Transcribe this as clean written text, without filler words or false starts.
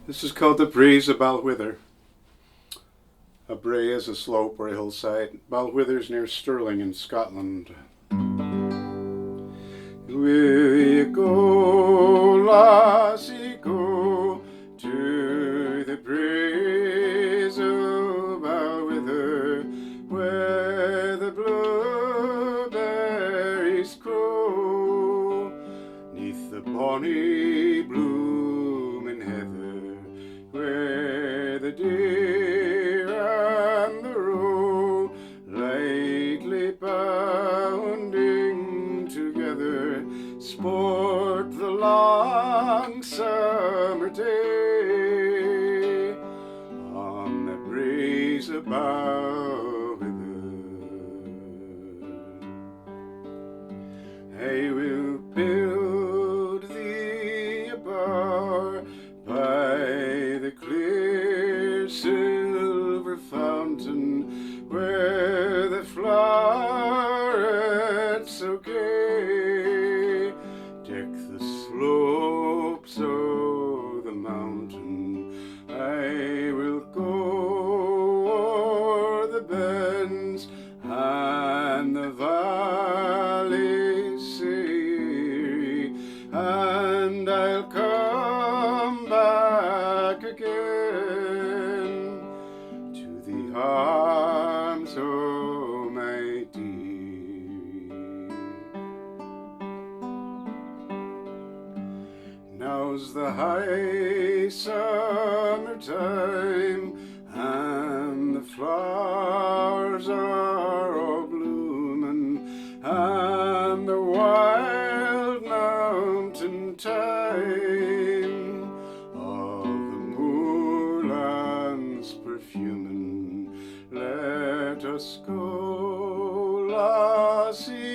This is called the Breeze of Balquither. A brae is a slope or a hillside. Balquither's near Stirling in Scotland. Will you go, lassie, go to the breeze of Balquither, where the blueberries grow, neath the bonny blooming heather, where the deer and the roe, lightly bounding together, sport the long summer day on the breeze of Balquither. I will build thee a bower by the clear silver fountain, where the flowers so gay deck the slopes of the mountain. I will go o'er the bens and the valleys see, and I'll come back again to the arms of my dear. Now's the high summer time, and the flowers are all bloomin', and the wild mountain thyme of the moorlands perfumin'. Let us go, lassie,